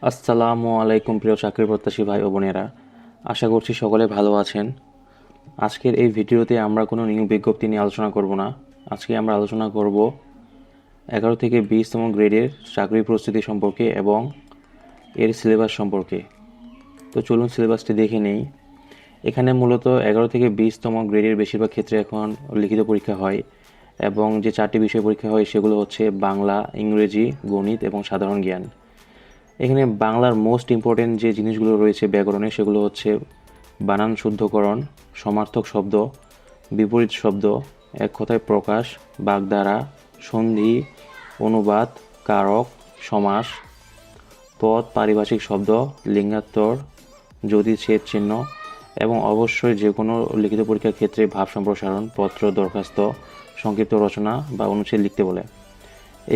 আসসালামু আলাইকুম প্রিয় চাকরি প্রত্যাশী ভাই ও বোনেরা, আশা করছি সকলে ভালো আছেন। আজকের এই ভিডিওতে আমরা কোনো নিয়োগ বিজ্ঞপ্তি নিয়ে আলোচনা করব না। আজকে আমরা আলোচনা করব 11 থেকে 20তম গ্রেডের চাকরি প্রস্তুতি সম্পর্কে এবং এর সিলেবাস সম্পর্কে। তো চলুন সিলেবাসটি দেখে নেই। এখানে মূলত 11 থেকে 20তম গ্রেডের বেশিরভাগ ক্ষেত্রে এখন লিখিত পরীক্ষা হয় এবং যে 4টি বিষয় পরীক্ষা হয় সেগুলো হচ্ছে বাংলা, ইংরেজি, গণিত এবং সাধারণ জ্ঞান। এখানে বাংলার মোস্ট ইম্পর্টেন্ট যে জিনিসগুলো রয়েছে ব্যাকরণে সেগুলো হচ্ছে বানান শুদ্ধকরণ, সমার্থক শব্দ, বিপরীত শব্দ, এক কথায় প্রকাশ, বাগধারা, সন্ধি, অনুবাদ, কারক, সমাস, পদ, পারিভাষিক শব্দ, লিঙ্গাত্তর, যদি ছেদ চিহ্ন এবং অবশ্যই যে কোনো লিখিত পরীক্ষার ক্ষেত্রে ভাব সম্প্রসারণ, পত্র, দরখাস্ত, সংক্ষিপ্ত রচনা বা অনুচ্ছেদ লিখতে বলে।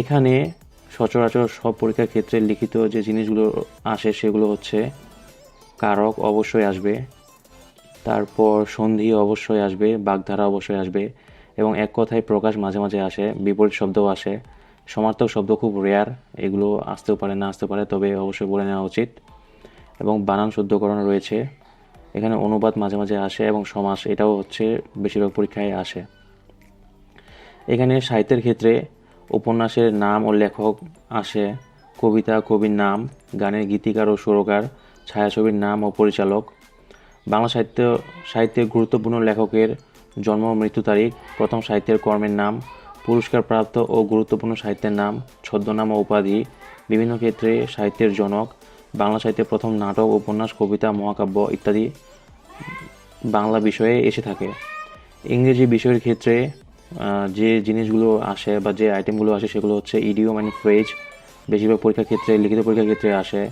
এখানে সচরাচর সব পরীক্ষার ক্ষেত্রে লিখিত যে জিনিসগুলো আসে সেগুলো হচ্ছে কারক অবশ্যই আসবে, তারপর সন্ধি অবশ্যই আসবে, বাগধারা অবশ্যই আসবে এবং এক কথায় প্রকাশ মাঝে মাঝে আসে, বিপরীত শব্দও আসে, সমার্থক শব্দ খুব রেয়ার, এগুলো আসতেও পারে না আসতে পারে, তবে অবশ্যই বলে নেওয়া উচিত এবং বানান শুদ্ধকরণ রয়েছে। এখানে অনুবাদ মাঝে মাঝে আসে এবং সমাস এটাও হচ্ছে বেশিরভাগ পরীক্ষায় আসে। এখানে সাহিত্যের ক্ষেত্রে উপন্যাসের নাম ও লেখক আসে, কবিতা কবির নাম, গানের গীতিকার ও সুরকার, ছায়াছবির নাম ও পরিচালক। বাংলা সাহিত্যের গুরুত্বপূর্ণ লেখকের জন্ম ও মৃত্যু তারিখ, প্রথম সাহিত্যের কর্মের নাম, পুরস্কারপ্রাপ্ত ও গুরুত্বপূর্ণ সাহিত্যের নাম, ছদ্মনাম ও উপাধি, বিভিন্ন ক্ষেত্রে সাহিত্যের জনক, বাংলা সাহিত্যের প্রথম নাটক, উপন্যাস, কবিতা, মহাকাব্য ইত্যাদি বাংলা বিষয়ে এসে থাকে। ইংরেজি বিষয়ের ক্ষেত্রে যে জিনিসগুলো আসে বা যে আইটেমগুলো আসে সেগুলো হচ্ছে ইডিয়ম অ্যান্ড ফ্রেজ, বেশিরভাগ পরীক্ষার ক্ষেত্রে লিখিত পরীক্ষার ক্ষেত্রে আসে।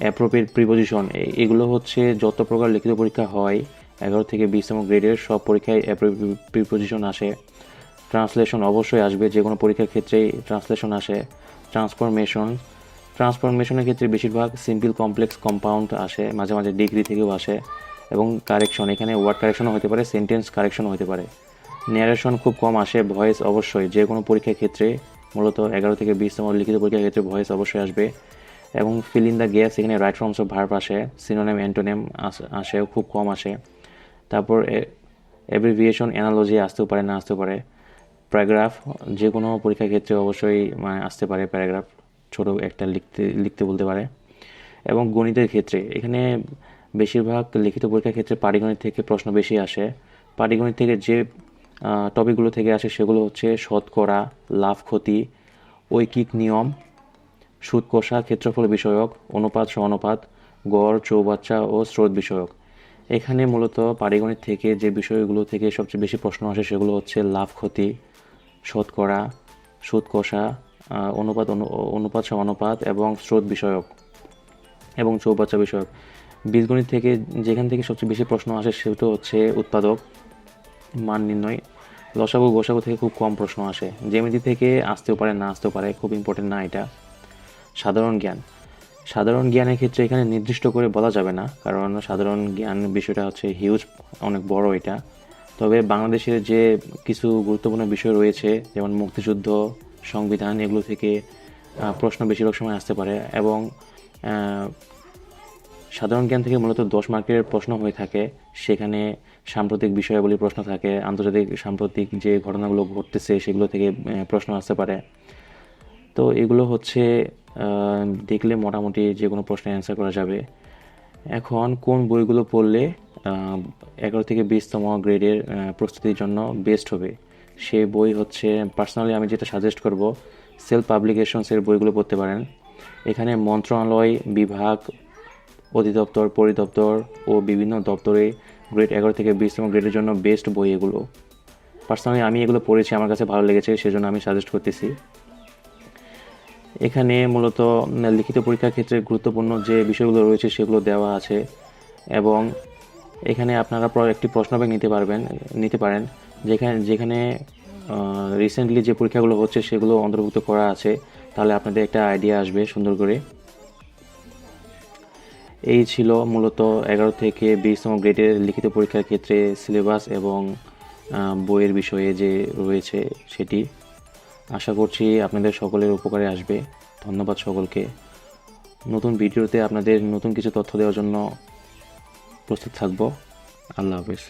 অ্যাপ্রোপ্রিয়েট প্রিপোজিশন, এগুলো হচ্ছে যত প্রকার লিখিত পরীক্ষা হয় 11 থেকে 20তম গ্রেডের সব পরীক্ষায় অ্যাপ্রোপ্রিয়েট প্রিপোজিশন আসে। ট্রান্সলেশন অবশ্যই আসবে, যে কোনো পরীক্ষার ক্ষেত্রেই ট্রান্সলেশন আসে। ট্রান্সফরমেশনের ক্ষেত্রে বেশিরভাগ সিম্পল কমপ্লেক্স কম্পাউন্ড আসে, মাঝে মাঝে ডিগ্রি থেকেও আসে। এবং কারেকশন, এখানে ওয়ার্ড কারেকশনও হতে পারে, সেন্টেন্স কারেকশনও হতে পারে। ন্যারেশন খুব কম আসে, ভয়েস অবশ্যই যে কোনো পরীক্ষার ক্ষেত্রে, মূলত 11 থেকে 20তম লিখিত পরীক্ষার ক্ষেত্রে ভয়েস অবশ্যই আসবে। এবং ফিল ইন দ্য গ্যাপস, এখানে রাইট ফর্মস অফ ভার্ব আসে, সিনোনিম অ্যান্টোনিম আসে, খুব কম আসে। তারপর অ্যাব্রিভিয়েশন, অ্যানালজি আসতেও পারে না আসতেও পারে। প্যারাগ্রাফ যে কোনো পরীক্ষার ক্ষেত্রে অবশ্যই আসতে পারে, প্যারাগ্রাফ ছোট একটা লিখতে লিখতে বলতে পারে। এবং গণিতের ক্ষেত্রে এখানে বেশিরভাগ লিখিত পরীক্ষার ক্ষেত্রে পাটিগণিত থেকে প্রশ্ন বেশি আসে। পাটিগণিত থেকে যে টপিকগুলো থেকে আসে সেগুলো হচ্ছে শতকরা, লাভ ক্ষতি, ঐকিক নিয়ম, সুদ কষা, ক্ষেত্রফল বিষয়ক, অনুপাত সমানুপাত, গড়, চৌবাচ্চা ও স্রোত বিষয়ক। এখানে মূলত পাটিগণিত থেকে যে বিষয়গুলো থেকে সবচেয়ে বেশি প্রশ্ন আসে সেগুলো হচ্ছে লাভ ক্ষতি, শতকরা, সুদ কষা, অনুপাত সমানুপাত এবং স্রোত বিষয়ক এবং চৌবাচ্চা বিষয়ক। বীজগণিত থেকে যেখান থেকে সবচেয়ে বেশি প্রশ্ন আসে সেটা হচ্ছে উৎপাদক, মান নির্ণয়। লসাগু গোসাগু থেকে খুব কম প্রশ্ন আসে। জ্যামিতি থেকে আসতেও পারে না আসতেও পারে, খুব ইম্পর্টেন্ট না এটা। সাধারণ জ্ঞান, সাধারণ জ্ঞানের ক্ষেত্রে এখানে নির্দিষ্ট করে বলা যাবে না, কারণ সাধারণ জ্ঞান বিষয়টা হচ্ছে হিউজ, অনেক বড় এটা। তবে বাংলাদেশের যে কিছু গুরুত্বপূর্ণ বিষয় রয়েছে, যেমন মুক্তিযুদ্ধ, সংবিধান, এগুলো থেকে প্রশ্ন বেশিরভাগ সময় আসতে পারে। এবং সাধারণ জ্ঞান থেকে মূলত 10 মার্কের প্রশ্ন হয়ে থাকে, সেখানে সাম্প্রতিক বিষয়াবলী প্রশ্ন থাকে, আন্তর্জাতিক সাম্প্রতিক যে ঘটনাগুলো ঘটতেছে সেগুলো থেকে প্রশ্ন আসতে পারে। তো এগুলো হচ্ছে দেখলে মোটামুটি যে কোনো প্রশ্নের অ্যান্সার করা যাবে। এখন কোন বইগুলো পড়লে 11 থেকে 20তম গ্রেডের প্রস্তুতির জন্য বেস্ট হবে, সে বই হচ্ছে পার্সোনালি আমি যেটা সাজেস্ট করব, সেলফ পাবলিকেশনসের বইগুলো পড়তে পারেন। এখানে মন্ত্রণালয়, বিভাগ, অধিদপ্তর, পরিদপ্তর ও বিভিন্ন দপ্তরে গ্রেড 11 থেকে 20তম গ্রেডের জন্য বেস্ট বই এগুলো। পার্সোনালি আমি এগুলো পড়েছি, আমার কাছে ভালো লেগেছে, সেজন্য আমি সাজেস্ট করতেছি। এখানে মূলত লিখিত পরীক্ষার ক্ষেত্রে গুরুত্বপূর্ণ যে বিষয়গুলো রয়েছে সেগুলো দেওয়া আছে। এবং এখানে আপনারা একটি প্রশ্ন ব্যাংক নিতে পারেন, যেখানে যেখানে রিসেন্টলি যে পরীক্ষাগুলো হচ্ছে সেগুলো অন্তর্ভুক্ত করা আছে, তাহলে আপনাদের একটা আইডিয়া আসবে সুন্দর করে। এই ছিল মূলত 11 থেকে 20তম গ্রেডের লিখিত পরীক্ষার ক্ষেত্রে সিলেবাস এবং বইয়ের বিষয়ে যে রয়েছে সেটি। আশা করছি আপনাদের সকলের উপকারে আসবে। ধন্যবাদ সকলকে। নতুন ভিডিওতে আপনাদের নতুন কিছু তথ্য দেওয়ার জন্য প্রস্তুত থাকব। আল্লাহ হাফেজ।